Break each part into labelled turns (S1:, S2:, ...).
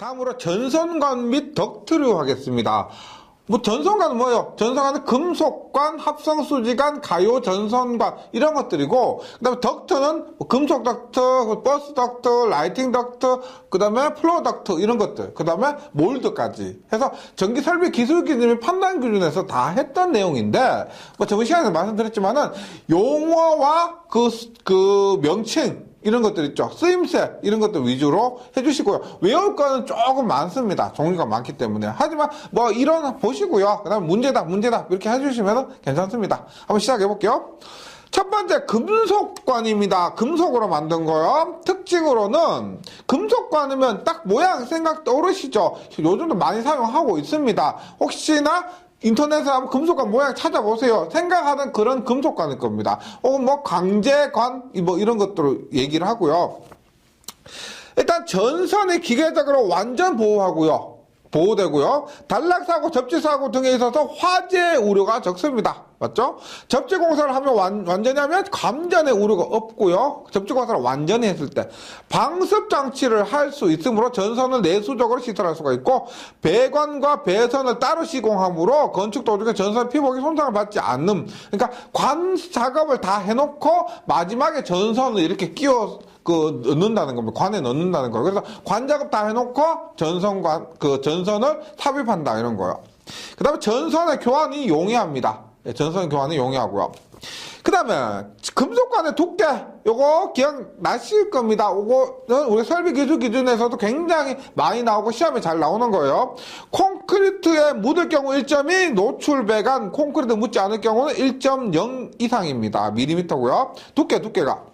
S1: 다음으로 전선관 및 덕트를 하겠습니다. 뭐 전선관은 뭐예요? 전선관은 금속관, 합성수지관, 가요 전선관 이런 것들이고, 그다음에 덕트는 뭐 금속 덕트, 버스 덕트, 라이팅 덕트, 그다음에 플로어 덕트 이런 것들, 그다음에 몰드까지 해서 전기 설비 기술 기준 및 판단 기준에서 다 했던 내용인데, 뭐 저번 시간에 말씀드렸지만은 용어와 그 명칭 이런 것들 있죠. 쓰임새 이런 것들 위주로 해주시고요. 외울 거는 조금 많습니다. 종류가 많기 때문에. 하지만 뭐 이런 보시고요. 그 다음에 문제다 이렇게 해주시면 괜찮습니다. 한번 시작해 볼게요. 첫 번째 금속관입니다. 금속으로 만든 거요. 특징으로는 금속관이면 딱 모양 생각 떠오르시죠? 요즘도 많이 사용하고 있습니다. 혹시나 인터넷에 한번 금속관 모양 찾아보세요. 생각하는 그런 금속관일 겁니다. 혹은 뭐 강제관 뭐 이런 것들을 얘기를 하고요. 일단 전선이 기계적으로 완전 보호되고요. 단락사고, 접지사고 등에 있어서 화재 우려가 적습니다. 맞죠? 접지공사를 하면 완전히 하면 감전의 우려가 없고요. 접지공사를 완전히 했을 때 방습장치를 할 수 있으므로 전선을 내수적으로 시설할 수가 있고, 배관과 배선을 따로 시공하므로 건축 도중에 전선 피복이 손상을 받지 않는, 그러니까 관 작업을 다 해놓고 마지막에 전선을 이렇게 끼워 넣는다는 겁니다. 관에 넣는다는 거예요. 그래서 관 작업 다 해놓고 전선을 삽입한다 이런 거예요. 그 다음에 전선의 교환이 용이합니다. 전선 교환이 용이하고요. 그 다음에 금속관의 두께, 요거 기억나실 겁니다. 요거는 우리 설비 기술 기준에서도 굉장히 많이 나오고 시험에 잘 나오는 거예요. 콘크리트에 묻을 경우 1.2, 노출 배관, 콘크리트 묻지 않을 경우는 1.0 이상입니다. 밀리미터고요. 두께가.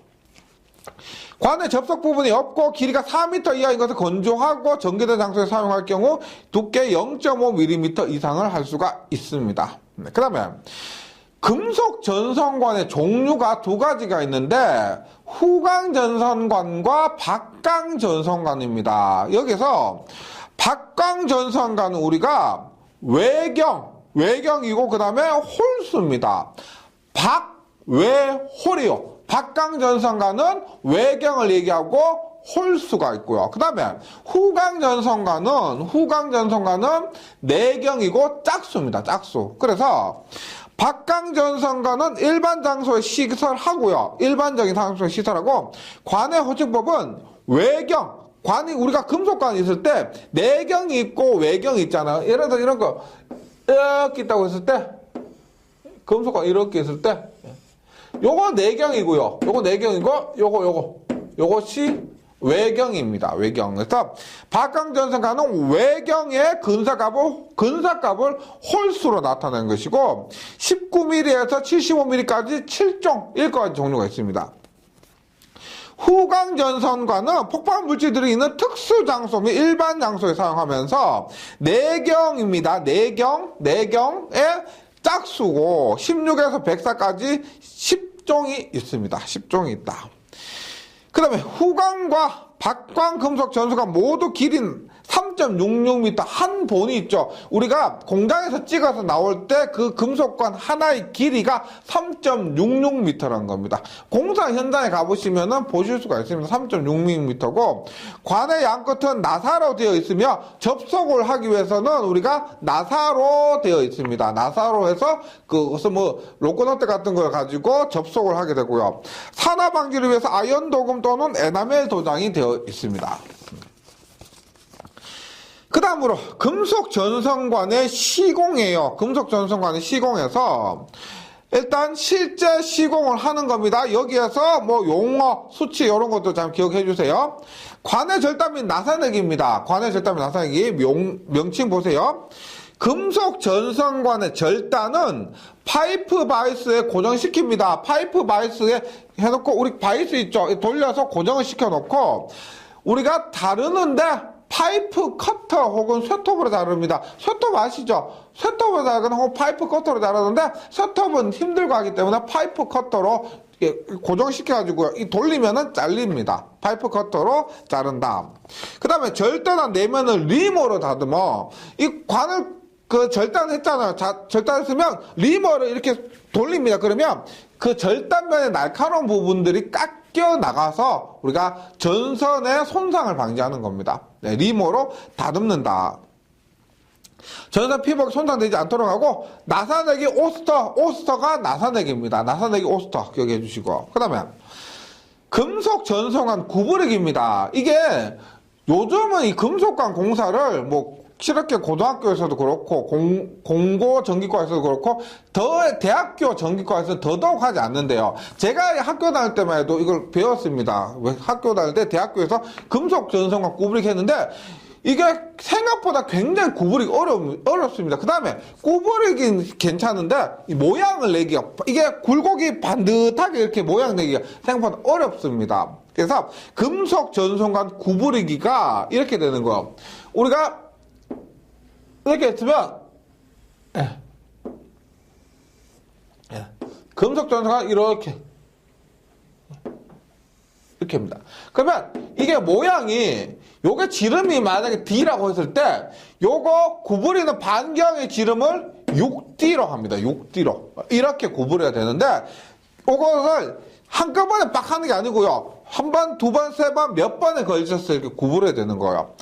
S1: 관의 접속 부분이 없고 길이가 4m 이하인 것을 건조하고 전기된 장소에 사용할 경우 두께 0.5mm 이상을 할 수가 있습니다. 그 다음에 금속 전선관의 종류가 두 가지가 있는데 후강 전선관과 박강 전선관입니다. 여기서 박강 전선관은 우리가 외경이고 그 다음에 홀수입니다. 외홀이요. 박강 전선관은 외경을 얘기하고 홀수가 있고요. 그 다음에 후강 전선관은 내경이고 짝수입니다. 짝수. 그래서 박강 전선관은 일반 장소에 시설하고요. 일반적인 장소에 시설하고, 관의 호칭법은 외경. 관이 우리가 금속관이 있을 때 내경이 있고 외경이 있잖아요. 예를 들어서 이런 거 이렇게 있다고 했을 때, 금속관 이렇게 있을 때 요거 내경이고요. 요거 내경이고 요것이 외경입니다. 외경. 그래서 박강전선관은 외경의 근사값을 홀수로 나타내는 것이고 19mm에서 75mm까지 7종 1가지 종류가 있습니다. 후강전선관은 폭발 물질들이 있는 특수 장소 및 일반 장소에 사용하면서 내경입니다. 내경의 짝수고 16에서 104까지 10종이 있습니다. 10종이 있다. 그 다음에 후광과 박광 금속 전수가 모두 길이는 3.66m 한 본이 있죠. 우리가 공장에서 찍어서 나올 때 그 금속관 하나의 길이가 3.66m라는 겁니다. 공사 현장에 가보시면 보실 수가 있습니다. 3.66m고 관의 양끝은 나사로 되어 있으며 접속을 하기 위해서는 우리가 나사로 되어 있습니다. 나사로 해서 그것은 뭐 로코너트 같은 걸 가지고 접속을 하게 되고요. 산화 방지를 위해서 아연 도금 또는 에나멜 도장이 되어 있습니다. 그 다음으로 금속 전선관의 시공이에요. 금속 전선관의 시공에서 일단 실제 시공을 하는 겁니다. 여기에서 뭐 용어, 수치 이런 것도 잘 기억해 주세요. 관의 절단 및 나사내기입니다. 관의 절단 및 나사내기 명칭 보세요. 금속 전선관의 절단은 파이프 바이스에 고정시킵니다. 파이프 바이스에 해놓고 우리 바이스 있죠. 돌려서 고정을 시켜놓고 우리가 다루는데 파이프 커터 혹은 쇠톱으로 자릅니다. 쇠톱 아시죠? 쇠톱으로 자르거나 혹은 파이프 커터로 자르는데 쇠톱은 힘들고 하기 때문에 파이프 커터로 고정시켜가지고 돌리면은 잘립니다. 파이프 커터로 자른다. 그 다음에 절단한 내면을 리머로 다듬어. 이 관을 절단했잖아요. 절단했으면 리머를 이렇게 돌립니다. 그러면 그 절단면의 날카로운 부분들이 끼어나가서 우리가 전선의 손상을 방지하는 겁니다. 네, 리모로 다듬는다. 전선 피부가 손상되지 않도록 하고, 나사내기 오스터가 나사내기입니다. 나사내기 오스터 기억해 주시고, 그 다음에 금속 전선관 구부리기입니다. 이게 요즘은 이 금속관 공사를 뭐 실업계 고등학교에서도 그렇고 공고 전기과에서도 그렇고 대학교 전기과에서 더더욱 하지 않는데요. 제가 학교 다닐 때만 해도 이걸 배웠습니다. 학교 다닐 때 대학교에서 금속 전선관 구부리기 했는데 이게 생각보다 굉장히 구부리기 어렵습니다. 그 다음에 구부리긴 괜찮은데 이 모양을 내기가, 이게 굴곡이 반듯하게 이렇게 모양 내기가 생각보다 어렵습니다. 그래서 금속 전선관 구부리기가 이렇게 되는 거예요. 우리가 이렇게 했으면 금속 전선관 이렇게 합니다. 그러면 이게 모양이, 요게 지름이 만약에 D라고 했을 때 요거 구부리는 반경의 지름을 6D로 합니다. 6D로 이렇게 구부려야 되는데, 요것을 한꺼번에 빡 하는 게 아니고요, 한 번, 두 번, 세 번, 몇 번에 걸쳐서 이렇게 구부려야 되는 거예요.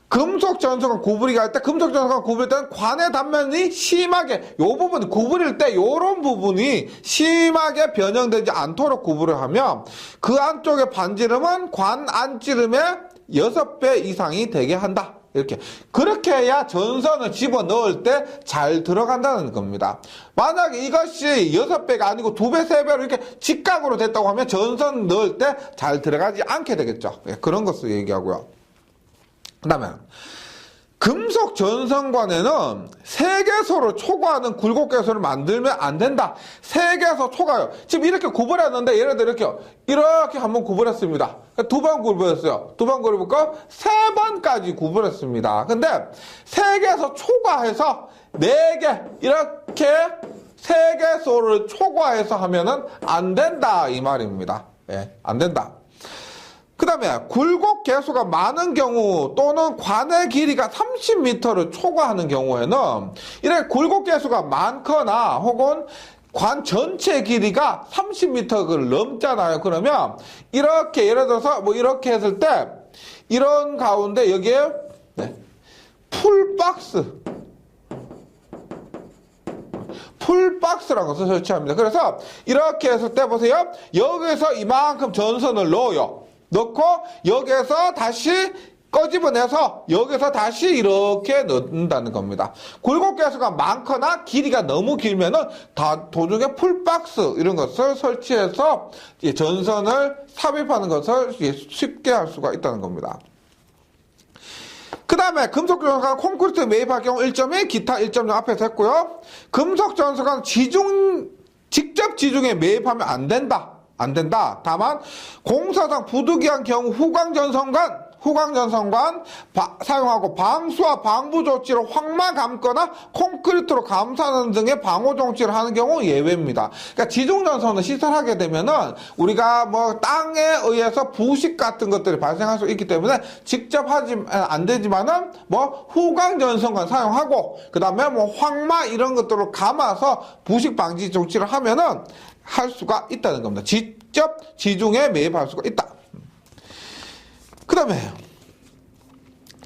S1: 금속 전선관 구부리기 할 때, 금속 전선관 구부릴 때는 관의 단면이 심하게, 요 부분 구부릴 때 요런 부분이 심하게 변형되지 않도록 구부려 하면 그 안쪽의 반지름은 관 안지름의 6배 이상이 되게 한다. 이렇게. 그렇게 해야 전선을 집어 넣을 때 잘 들어간다는 겁니다. 만약에 이것이 6배가 아니고 2배, 3배로 이렇게 직각으로 됐다고 하면 전선 넣을 때 잘 들어가지 않게 되겠죠. 그런 것을 얘기하고요. 그 다음에 금속 전선관에는 세개소를 초과하는 굴곡개소를 만들면 안 된다. 세개소 초과요. 지금 이렇게 구부렸는데, 예를 들어 이렇게 한번 구부렸습니다. 두 번 구부렸어요. 두 번 구부렸고 세 번까지 구부렸습니다. 근데 세개소 초과해서 4개 이렇게 세개소를 초과해서 하면은 안 된다, 이 말입니다. 안 된다. 그 다음에 굴곡 개수가 많은 경우 또는 관의 길이가 30m를 초과하는 경우에는, 이렇게 굴곡 개수가 많거나 혹은 관 전체 길이가 30m를 넘잖아요. 그러면 이렇게 예를 들어서 뭐 이렇게 했을 때 이런 가운데 여기에 풀박스라는 것을 설치합니다. 그래서 이렇게 했을 때 보세요. 여기서 이만큼 전선을 넣어요. 넣고 여기에서 다시 꺼집어내서 여기서 다시 이렇게 넣는다는 겁니다. 굴곡 개수가 많거나 길이가 너무 길면은 다 도중에 풀박스 이런 것을 설치해서 전선을 삽입하는 것을 쉽게 할 수가 있다는 겁니다. 그 다음에 금속 전선관 콘크리트 매입할 경우 1.1, 기타 1.0 앞에서 했고요. 금속 전선관 직접 지중에 매입하면 안 된다. 다만 공사상 부득이한 경우 후광전선관 사용하고 방수와 방부 조치로 황마 감거나 콘크리트로 감싸는 등의 방호 조치를 하는 경우 예외입니다. 그러니까 지중전선을 시설하게 되면은 우리가 뭐 땅에 의해서 부식 같은 것들이 발생할 수 있기 때문에 직접 하지 안 되지만은 뭐 후광전선관 사용하고 그다음에 뭐 황마 이런 것들을 감아서 부식 방지 조치를 하면은 할 수가 있다는 겁니다. 직접 지중에 매입할 수가 있다. 그 다음에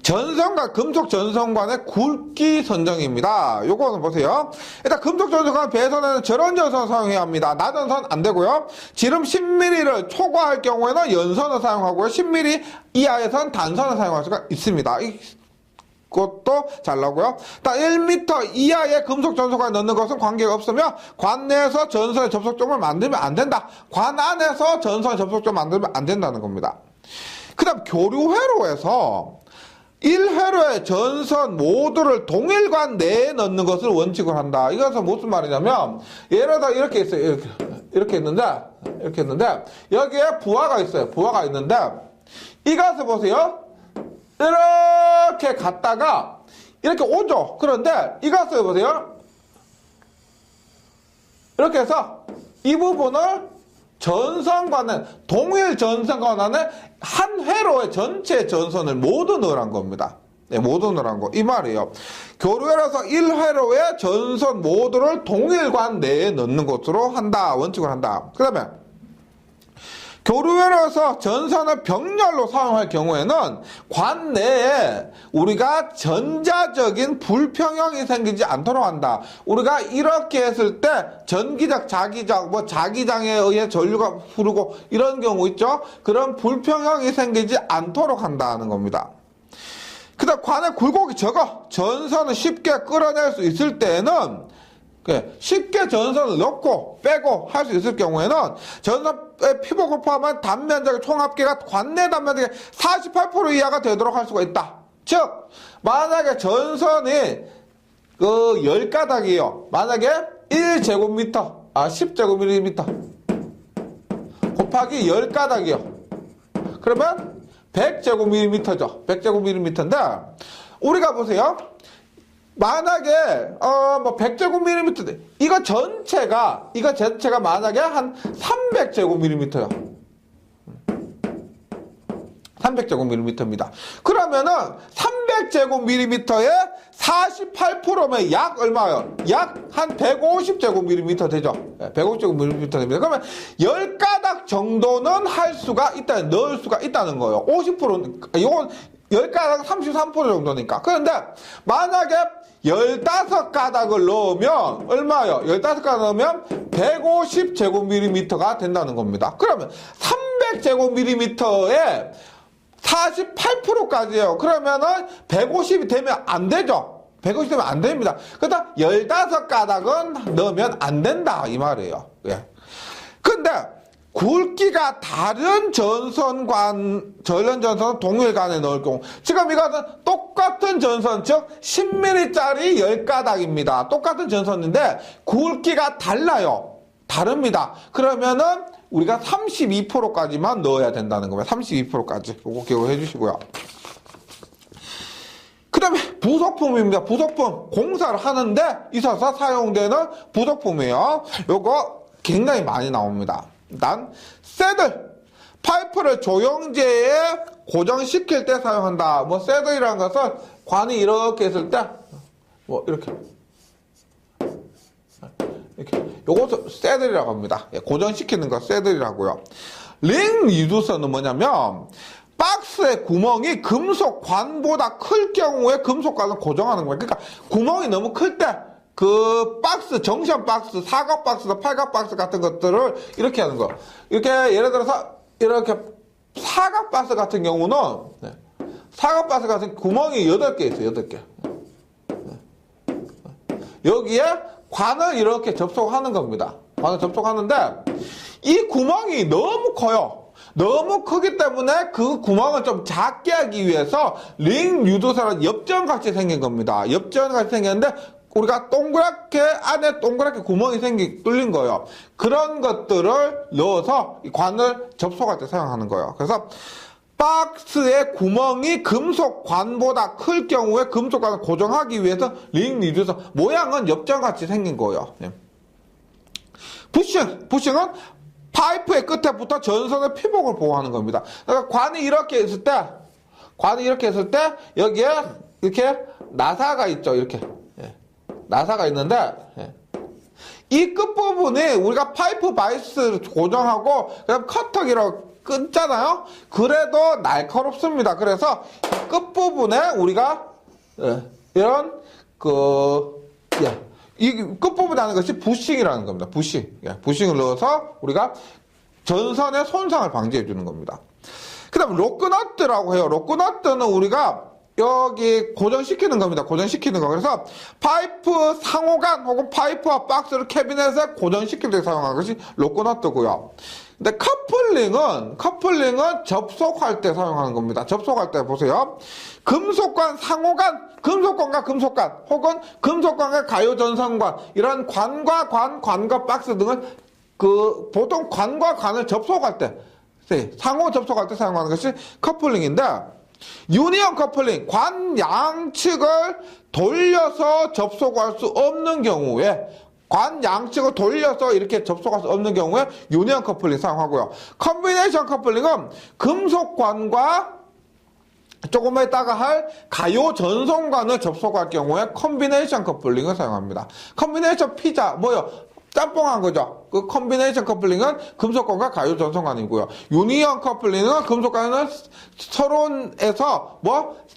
S1: 전선관, 금속 전선관의 굵기 선정입니다. 요거는 보세요. 일단 금속 전선관 배선에는 저런 전선을 사용해야 합니다. 나전선 안 되고요. 지름 10mm를 초과할 경우에는 연선을 사용하고요. 10mm 이하에선 단선을 사용할 수가 있습니다. 그것도 잘 나오고요. 1m 이하의 금속 전선관에 넣는 것은 관계가 없으며 관 내에서 전선의 접속점을 만들면 안 된다. 관 안에서 전선의 접속점을 만들면 안 된다는 겁니다. 그 다음 교류회로에서 1회로의 전선 모두를 동일관 내에 넣는 것을 원칙으로 한다. 이것은 무슨 말이냐면, 예를 들어 이렇게 있어요. 이렇게 있는데 여기에 부하가 있어요. 부하가 있는데 이것을 보세요. 이렇게 갔다가 이렇게 오죠. 그런데 이것을 보세요. 이렇게 해서 이 부분을 전선관에, 동일 전선관 안에 한 회로의 전체 전선을 모두 넣으란 겁니다. 모두 넣으란 거. 이 말이에요. 교류회로에서 1회로의 전선 모두를 동일관 내에 넣는 것으로 한다. 원칙을 한다. 그 다음에 교류회로에서 전선을 병렬로 사용할 경우에는 관 내에 우리가 전자적인 불평형이 생기지 않도록 한다. 우리가 이렇게 했을 때 전기적, 자기적, 자기장에 의해 전류가 흐르고 이런 경우 있죠. 그런 불평형이 생기지 않도록 한다는 겁니다. 그 다음 관의 굴곡이 적어 전선을 쉽게 끌어낼 수 있을 때에는 쉽게 전선을 넣고 빼고 할 수 있을 경우에는 전선의 피복을 포함한 단면적의 총합계가 관내 단면적의 48% 이하가 되도록 할 수가 있다. 즉 만약에 전선이 10가닥이에요. 만약에 1제곱미터 10제곱미터 곱하기 10가닥이요. 그러면 100제곱미터죠. 100제곱미터인데 우리가 보세요. 만약에 100제곱미터 이거 전체가 만약에 한 300제곱미터요. 300제곱미터입니다. 그러면은 300제곱미터에 48%면 약 얼마요? 약 한 150제곱미터 되죠. 150제곱미터 됩니다. 그러면 10가닥 정도는 넣을 수가 있다는 거예요. 50%는, 이건 10가닥 33% 정도니까. 그런데 만약에 15가닥을 넣으면 얼마요? 15가닥 넣으면 150제곱미터가 된다는 겁니다. 그러면 300제곱미터에 48%까지예요. 그러면은 150이 되면 안 되죠. 150 되면 안 됩니다. 그러다 15가닥은 넣으면 안 된다 이 말이에요. 예. 근데 굵기가 다른 전선은 동일간에 넣을 경우, 지금 이것은 똑같은 전선, 즉 10mm짜리 10가닥입니다. 똑같은 전선인데 굵기가 달라요. 다릅니다. 그러면은 우리가 32%까지만 넣어야 된다는 겁니다. 32%까지. 이거 기억해 주시고요. 그 다음에 부속품입니다. 부속품. 공사를 하는데 있어서 사용되는 부속품이에요. 요거 굉장히 많이 나옵니다. 일단 새들. 파이프를 조영제에 고정시킬 때 사용한다. 새들이라는 것은 관이 이렇게 했을 때 이렇게 요것을 새들이라고 합니다. 고정시키는 거 새들이라고요. 링 리두서는 뭐냐면 박스의 구멍이 금속 관보다 클 경우에 금속관을 고정하는 거예요. 그러니까 구멍이 너무 클 때 그 박스, 정션 박스, 사각 박스나 팔각 박스 같은 것들을 이렇게 하는 거. 이렇게 예를 들어서 이렇게 사각 박스 같은 경우는 사각 박스 같은 구멍이 8개 있어요. 8개. 여기에 관을 이렇게 접속하는 겁니다. 관을 접속하는데 이 구멍이 너무 커요. 너무 크기 때문에 그 구멍을 좀 작게 하기 위해서 링 유도사는 엽전같이 생긴 겁니다. 엽전같이 생겼는데 우리가 안에 동그랗게 구멍이 뚫린 거예요. 그런 것들을 넣어서 이 관을 접속할 때 사용하는 거예요. 그래서 박스의 구멍이 금속관보다 클 경우에 금속관을 고정하기 위해서 링 리듀서 모양은 엽전같이 생긴 거예요. 부싱은 파이프의 끝에부터 전선의 피복을 보호하는 겁니다. 그러니까 관이 이렇게 했을 때 여기에 이렇게 나사가 있죠. 이렇게 나사가 있는데 이 끝부분이 우리가 파이프 바이스를 고정하고 그다음 커터기로 끊잖아요. 그래도 날카롭습니다. 그래서 끝부분에 우리가 이런 이 끝부분에 하는 것이 부싱이라는 겁니다. 부싱을 넣어서 우리가 전선의 손상을 방지해 주는 겁니다. 그 다음 로크너트라고 해요. 로크너트는 우리가 여기 고정시키는 겁니다. 고정시키는 거. 그래서 파이프 상호간 혹은 파이프와 박스를 캐비넷에 고정시킬 때 사용하는 것이 로크너트고요. 근데 커플링은 접속할 때 사용하는 겁니다. 접속할 때 보세요. 금속관 상호간, 금속관과 금속관, 혹은 금속관과 가요전선관, 이런 관과 박스 등을 보통 관과 관을 접속할 때, 상호 접속할 때 사용하는 것이 커플링인데, 유니언 커플링, 관 양측을 돌려서 접속할 수 없는 경우에, 관 양측을 돌려서 이렇게 접속할 수 없는 경우에 유니언 커플링 사용하고요. 컨비네이션 커플링은 금속관과 조금 있다가 할 가요 전선관을 접속할 경우에 컨비네이션 커플링을 사용합니다. 컨비네이션 피자, 짬뽕한 거죠. 그 컴비네이션 커플링은 금속관과 가요 전선관이고요. 유니언 커플링은 금속관은 서론에서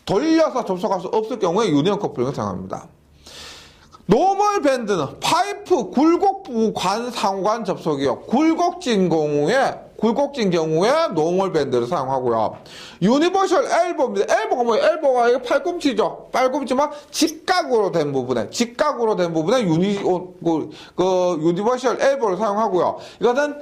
S1: 돌려서 접속할 수 없을 경우에 유니언 커플링을 사용합니다. 노멀 밴드는 파이프 굴곡부 관 상관 접속이요. 굴곡진 경우에 노멀 밴드를 사용하고요. 유니버셜 엘보입니다. 엘보가 뭐예요? 엘보가 이게 팔꿈치죠. 팔꿈치만 직각으로 된 부분에 유니버셜 엘보를 사용하고요. 이것은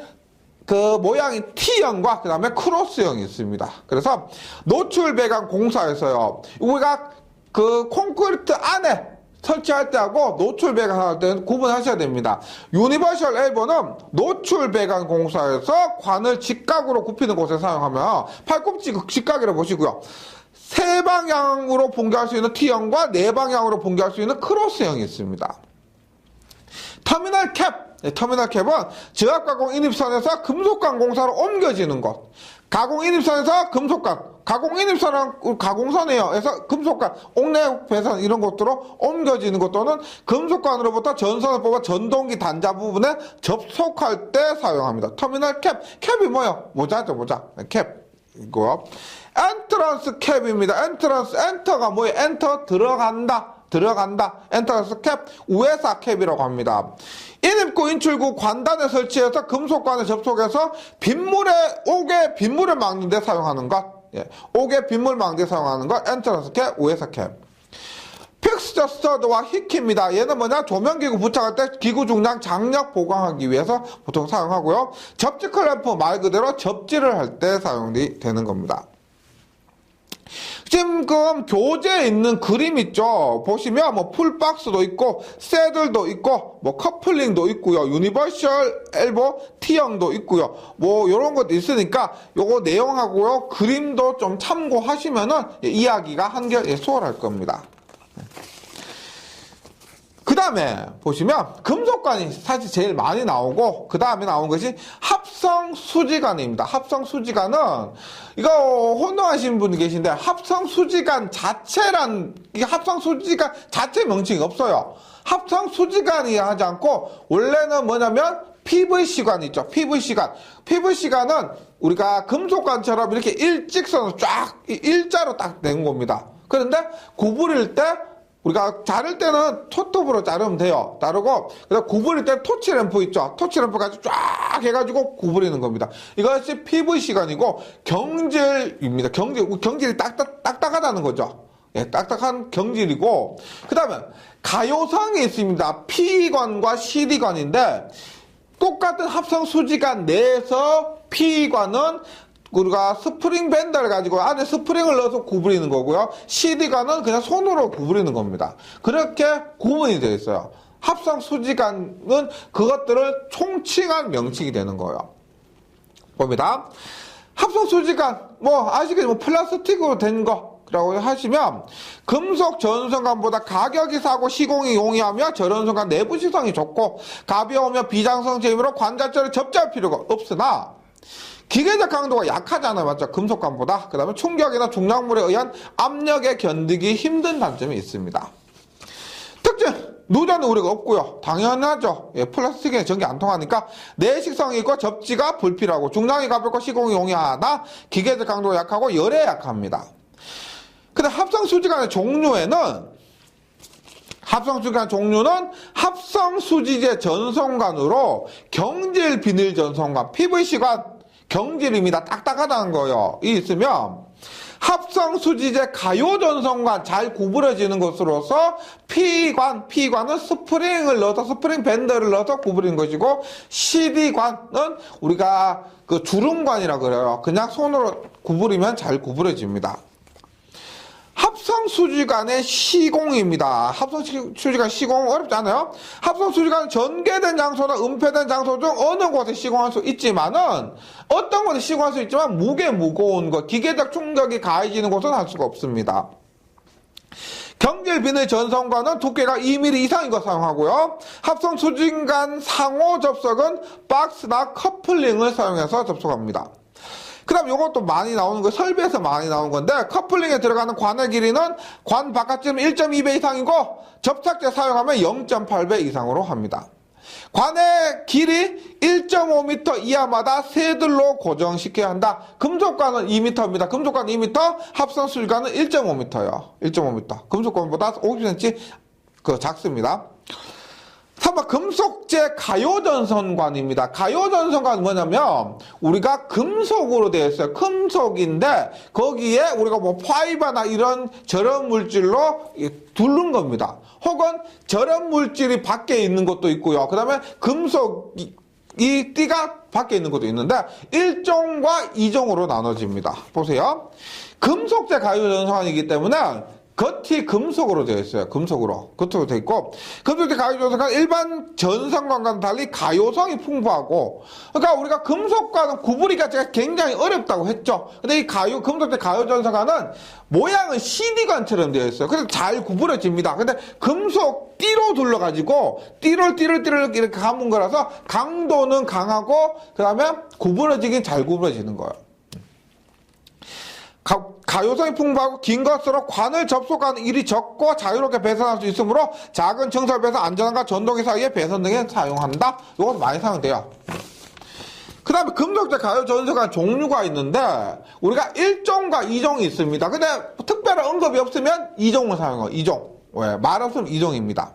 S1: 그 모양이 T형과 그 다음에 크로스형이 있습니다. 그래서 노출 배관 공사에서요. 우리가 그 콘크리트 안에 설치할 때하고 노출 배관할 때는 구분하셔야 됩니다. 유니버셜 엘보는 노출 배관 공사에서 관을 직각으로 굽히는 곳에 사용하면 팔꿈치 직각이라고 보시고요. 세 방향으로 분개할 수 있는 T형과 네 방향으로 분개할 수 있는 크로스형이 있습니다. 터미널 캡은 저압 가공 인입선에서 금속관 공사로 옮겨지는 것. 가공 인입선에서 금속관, 가공 인입선은 가공선이에요. 그래서 금속관, 옥내 배선 이런 것들로 옮겨지는 것 또는 금속관으로부터 전선을 뽑아 전동기 단자 부분에 접속할 때 사용합니다. 터미널 캡이 뭐예요? 모자죠, 모자. 캡이고요. 엔트런스 캡입니다. 엔터가 뭐예요? 엔터 들어간다. 엔터런스 캡, 우회사 캡이라고 합니다. 인입구, 인출구, 관단에 설치해서 금속관에 접속해서 옥의 빗물을 막는 데 사용하는 것. 옥의 빗물 막는 데 사용하는 것. 엔터런스 캡, 우회사 캡. 픽스처 스터드와 히키입니다. 얘는 조명기구 부착할 때 기구 중량 장력 보강하기 위해서 보통 사용하고요. 접지 클램프 말 그대로 접지를 할 때 사용이 되는 겁니다. 지금 교재에 있는 그림 있죠? 보시면 풀박스도 있고 새들도 있고 커플링도 있고요. 유니버셜 엘보 T형도 있고요. 요런 것도 있으니까 요거 내용하고요. 그림도 좀 참고하시면은 이야기가 한결 수월할 겁니다. 그 다음에 보시면 금속관이 사실 제일 많이 나오고 그 다음에 나온 것이 합성수지관입니다. 합성수지관은 이거 혼동하시는 분이 계신데 합성수지관 자체란 이게 합성수지관 자체 명칭이 없어요. 합성수지관이 하지 않고 원래는 뭐냐면 PVC관 있죠. PVC관은 우리가 금속관처럼 이렇게 일직선으로 쫙 일자로 딱 낸 겁니다. 그런데 구부릴 때 우리가 자를 때는 토톱으로 자르면 돼요. 자르고, 그다음 구부릴 때 토치램프 있죠. 토치램프까지 쫙 해가지고 구부리는 겁니다. 이것이 PVC관이고, 경질입니다. 경질이 딱딱하다는 거죠. 예, 딱딱한 경질이고, 그 다음에 가요성이 있습니다. P관과 CD관인데, 똑같은 합성 수지관 내에서 P관은 우리가 스프링 밴드를 가지고 안에 스프링을 넣어서 구부리는 거고요. CD관은 그냥 손으로 구부리는 겁니다. 그렇게 구분이 되어 있어요. 합성 수지관은 그것들을 총칭한 명칭이 되는 거예요. 봅니다. 합성 수지관, 아시겠지만 플라스틱으로 된 거라고 하시면 금속 전선관보다 가격이 싸고 시공이 용이하며 저전선관 내부 시성이 좋고 가벼우며 비장성 재미로 관 자체를 접지할 필요가 없으나 기계적 강도가 약하잖아요. 맞죠? 금속관보다. 그 다음에 충격이나 중량물에 의한 압력에 견디기 힘든 단점이 있습니다. 특징! 누전은 우리가 없고요. 당연하죠. 플라스틱에 전기 안 통하니까 내식성이 있고 접지가 불필요하고 중량이 가볍고 시공이 용이하나 기계적 강도가 약하고 열에 약합니다. 근데 합성수지관의 종류는 합성수지제 전선관으로 경질 비닐 전선관, PVC관, 경질입니다. 딱딱하다는 거예요. 이 있으면 합성수지제 가요전선관 잘 구부러지는 것으로서 P관은 스프링을 넣어서 스프링 밴드를 넣어서 구부리는 것이고 CD관은 우리가 그 주름관이라 그래요. 그냥 손으로 구부리면 잘 구부러집니다. 합성수지관의 시공입니다. 합성수지관 시공 어렵지 않아요? 합성수지관 전개된 장소나 은폐된 장소 중 어느 곳에 시공할 수 있지만은 어떤 곳에 시공할 수 있지만 무거운 것, 기계적 충격이 가해지는 곳은 할 수가 없습니다. 경질 비닐 전선관은 두께가 2mm 이상인 것 사용하고요. 합성수지관 상호 접속은 박스나 커플링을 사용해서 접속합니다. 그 다음 요것도 많이 나오는 거, 설비에서 많이 나오는 건데, 커플링에 들어가는 관의 길이는 관 바깥쯤 1.2배 이상이고, 접착제 사용하면 0.8배 이상으로 합니다. 관의 길이 1.5m 이하마다 새들로 고정시켜야 한다. 금속관은 2m입니다. 금속관 2m, 합성수지관은 1.5m요. 1.5m. 금속관보다 50cm 작습니다. 3번 금속재 가요전선관입니다. 가요전선관은 뭐냐면 우리가 금속으로 되어 있어요. 금속인데 거기에 우리가 뭐 파이바나 이런 절연 물질로 두른 겁니다. 혹은 절연 물질이 밖에 있는 것도 있고요. 그 다음에 금속이 띠가 밖에 있는 것도 있는데 1종과 2종으로 나눠집니다. 보세요. 금속재 가요전선관이기 때문에 겉이 금속으로 되어 있어요. 금속으로. 겉으로 되어 있고, 금속재 가요전선관 일반 전선관과는 달리 가요성이 풍부하고, 그러니까 우리가 금속과는 구분이가 굉장히 어렵다고 했죠. 근데 이 금속재 가요전선관은 모양은 CD관처럼 되어 있어요. 그래서 잘 구부러집니다. 근데 금속 띠로 둘러가지고, 띠를 이렇게 감은 거라서 강도는 강하고, 그 다음에 구부러지긴 잘 구부러지는 거예요. 가요성이 풍부하고 긴 것으로 관을 접속하는 일이 적고 자유롭게 배선할 수 있으므로 작은 청설 배선, 안전함과 전동기 사이에 배선 등에 사용한다. 이것도 많이 사용돼요. 그 다음에 금속재 가요전선관 종류가 있는데 우리가 1종과 2종이 있습니다. 근데 특별한 언급이 없으면 2종을 사용해요. 2종. 왜? 말 없으면 2종입니다.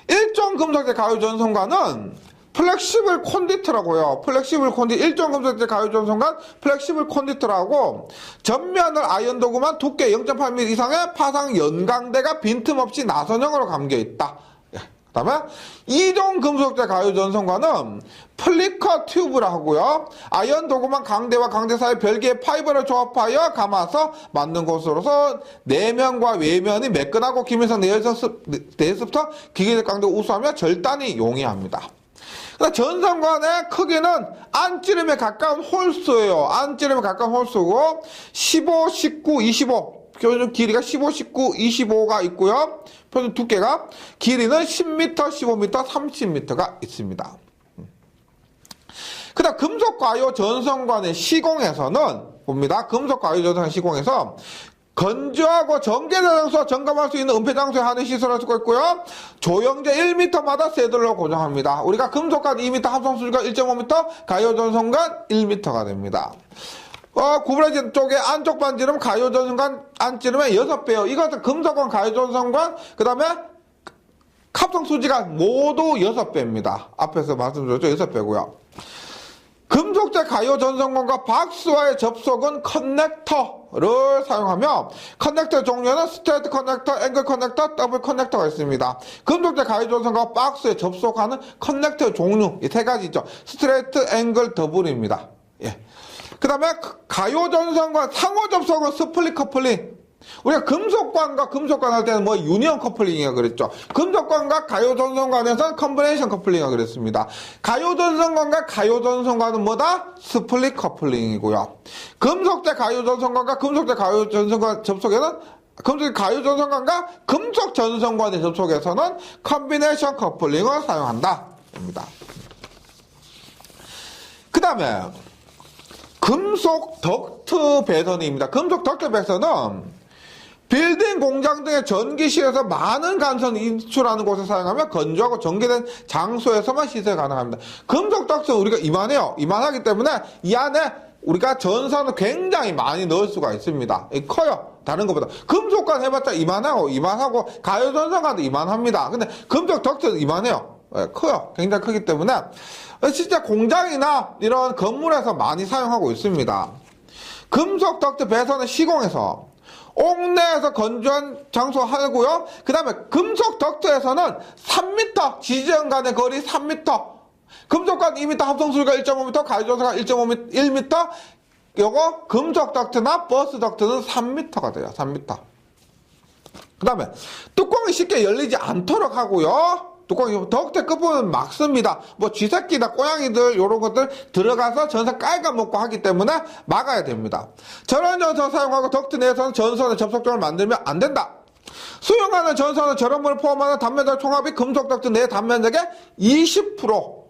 S1: 1종 금속재 가요전선관은 플렉시블 콘디트라고요. 플렉시블 콘디트, 1종 금속재 가요전선관 플렉시블 콘디트라고 전면을 아이언 도구만 두께 0.8mm 이상의 파상 연강대가 빈틈없이 나선형으로 감겨 있다. 그 다음에 2종 금속재 가요전선관은 플리커 튜브라 하고요. 아이언 도구만 강대와 강대 사이 별개의 파이버를 조합하여 감아서 만든 것으로서 내면과 외면이 매끈하고 기면서 내에서부터 기계적 강도가 우수하며 절단이 용이합니다. 전선관의 크기는 안찌름에 가까운 홀수예요. 안찌름에 가까운 홀수고 15, 19, 25 표준 길이가 15, 19, 25가 있고요. 표준 두께가 길이는 10m, 15m, 30m가 있습니다. 그 다음 금속과요 전선관의 시공에서는 봅니다. 금속과요 전선관 시공에서 건조하고 전개장소 점검할 수 있는 은폐장소에 하는 시설을 쓰고 있고요. 조영제 1m마다 새들로 고정합니다. 우리가 금속관 2m, 합성수지관 1.5m, 가요전선관 1m가 됩니다. 구부러진 쪽에 안쪽 반지름 가요전선관 안지름의 6배요. 이것은 금속관, 가요전선관, 그 다음에 합성수지관 모두 6배입니다. 앞에서 말씀드렸죠. 6배고요. 금속재 가요전선관과 박스와의 접속은 커넥터를 사용하며 커넥터 종류는 스트레이트 커넥터, 앵글 커넥터, 더블 커넥터가 있습니다. 금속재 가요전선관과 박스에 접속하는 커넥터 종류 이 세 가지 있죠. 스트레이트, 앵글, 더블입니다. 예. 그 다음에 가요전선관 상호 접속은 스플릿 커플링. 우리가 금속관과 금속관 할 때는 뭐 유니언 커플링이라 그랬죠. 금속관과 가요전선관에서는 컨비네이션 커플링이라 그랬습니다. 가요전선관과 가요전선관은 뭐다? 스플릿 커플링이고요. 금속재 가요전선관과 금속재 가요전선관 접속에는 금속 가요전선관과 금속 전선관의 접속에서는 컨비네이션 커플링을 사용한다. 입니다. 그 다음에 금속 덕트 배선입니다. 금속 덕트 배선은 빌딩, 공장 등의 전기실에서 많은 간선을 인출하는 곳에 사용하며 건조하고 전기된 장소에서만 시설 가능합니다. 금속 덕트는 우리가 이만해요. 이만하기 때문에 이 안에 우리가 전선을 굉장히 많이 넣을 수가 있습니다. 커요. 다른 것보다. 금속관 해봤자 이만하고 가요전선관도 이만합니다. 근데 금속 덕트는 이만해요. 커요. 굉장히 크기 때문에 진짜 공장이나 이런 건물에서 많이 사용하고 있습니다. 금속 덕트 배선은 시공에서 옥내에서 건조한 장소 하고요. 그 다음에 금속 덕트에서는 3m, 지지연 간의 거리 3m, 금속관 2m, 합성수지관 1.5m, 가요전선관 1.5m, 1m, 요거 금속 덕트나 버스 덕트는 3m가 돼요. 3m. 그 다음에 뚜껑이 쉽게 열리지 않도록 하고요. 뚜껑이 덕트 끝부분은 막습니다. 뭐 쥐새끼나 고양이들 요런 것들 들어가서 전선 깔아먹고 하기 때문에 막아야 됩니다. 절연 전선 사용하고 덕트 내에서는 전선의 접속점을 만들면 안 된다. 수용하는 전선은 절연물을 포함하는 단면적 총합이 금속 덕트 내 단면적의 20%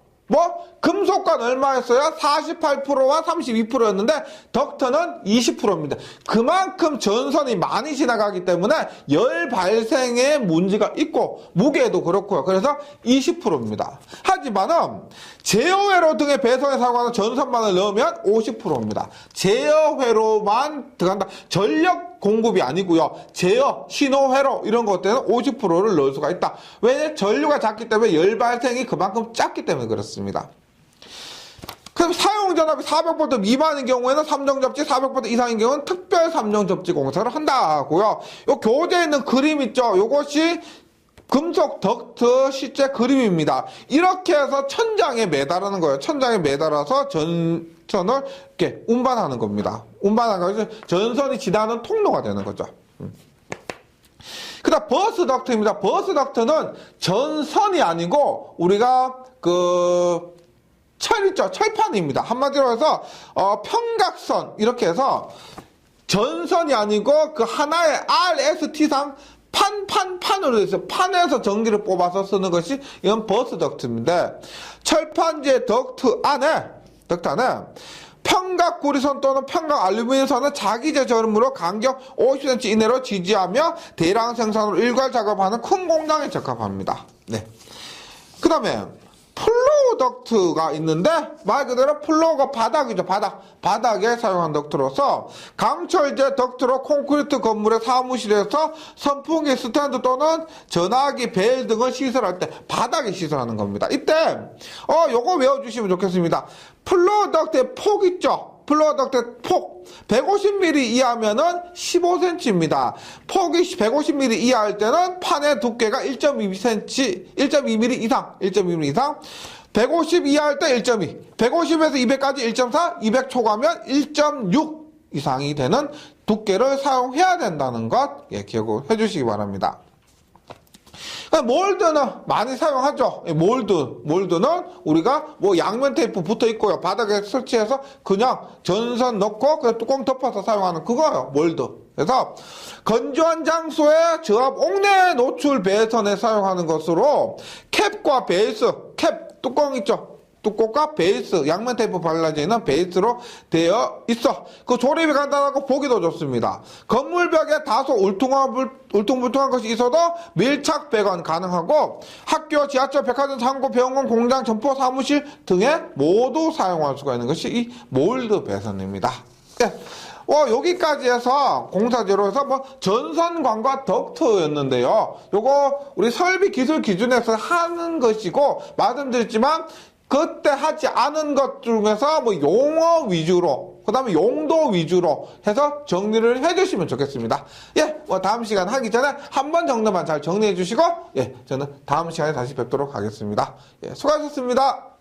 S1: 금속관 얼마였어요? 48%와 32%였는데 덕트는 20%입니다. 그만큼 전선이 많이 지나가기 때문에 열 발생에 문제가 있고 무게도 그렇고요. 그래서 20%입니다. 하지만은 제어회로 등의 배선에 사용하는 전선만을 넣으면 50%입니다. 제어회로만 들어간다. 전력 공급이 아니고요. 제어, 신호회로 이런 것들은 50%를 넣을 수가 있다. 왜냐하면 전류가 작기 때문에 열 발생이 그만큼 작기 때문에 그렇습니다. 그럼 사용 전압이 400V 미만인 경우에는 3종 접지, 400V 이상인 경우는 특별 3종 접지 공사를 한다고요. 요 교재에 있는 그림 있죠? 요것이 금속 덕트 실제 그림입니다. 이렇게 해서 천장에 매달하는 거예요. 천장에 매달아서 전선을 이렇게 운반하는 겁니다. 운반하는 거죠. 전선이 지나는 통로가 되는 거죠. 그다음 버스 덕트입니다. 버스 덕트는 전선이 아니고 우리가 철 있죠? 철판입니다. 한마디로 해서 평각선 이렇게 해서 전선이 아니고 그 하나의 RST상 판으로 되어 있어요. 판에서 전기를 뽑아서 쓰는 것이 이건 버스 덕트인데 철판지의 덕트 안에 평각 구리선 또는 평각 알루미늄선은 자기제 저음으로 간격 50cm 이내로 지지하며 대량 생산으로 일괄 작업하는 큰 공장에 적합합니다. 네. 그 다음에 플로우 덕트가 있는데 말 그대로 플로우가 바닥이죠. 바닥에 사용한 덕트로서 강철제 덕트로 콘크리트 건물의 사무실에서 선풍기 스탠드 또는 전화기 벨 등을 시설할 때 바닥에 시설하는 겁니다. 이때 요거 외워주시면 좋겠습니다. 플로우 덕트의 폭 있죠. 플로우 덕트의 폭 150mm 이하면은 15cm입니다. 폭이 150mm 이하일 때는 판의 두께가 1.2mm 이상 150 이하일 때 1.2 150에서 200까지 1.4 200 초과면 1.6 이상이 되는 두께를 사용해야 된다는 것 기억해 주시기 바랍니다. 몰드는 많이 사용하죠. 몰드는 우리가 양면 테이프 붙어 있고요. 바닥에 설치해서 그냥 전선 넣고 그냥 뚜껑 덮어서 사용하는 그거예요. 몰드. 그래서 건조한 장소에 저압 옥내 노출 배선에 사용하는 것으로 캡과 베이스, 뚜껑 있죠. 뚜껑과 베이스, 양면 테이프 발라져 있는 베이스로 되어 있어. 그 조립이 간단하고 보기도 좋습니다. 건물벽에 다소 울퉁불퉁한 것이 있어도 밀착 배관 가능하고 학교, 지하철, 백화점, 상고, 병원, 공장, 점포, 사무실 등에 모두 사용할 수가 있는 것이 이 몰드 배선입니다. 네. 여기까지 해서 공사제로에서 전선관과 덕트였는데요. 요거 우리 설비 기술 기준에서 하는 것이고 말씀드렸지만 그때 하지 않은 것 중에서 용어 위주로, 그 다음에 용도 위주로 해서 정리를 해주시면 좋겠습니다. 다음 시간 하기 전에 한 번 정도만 잘 정리해 주시고, 저는 다음 시간에 다시 뵙도록 하겠습니다. 수고하셨습니다.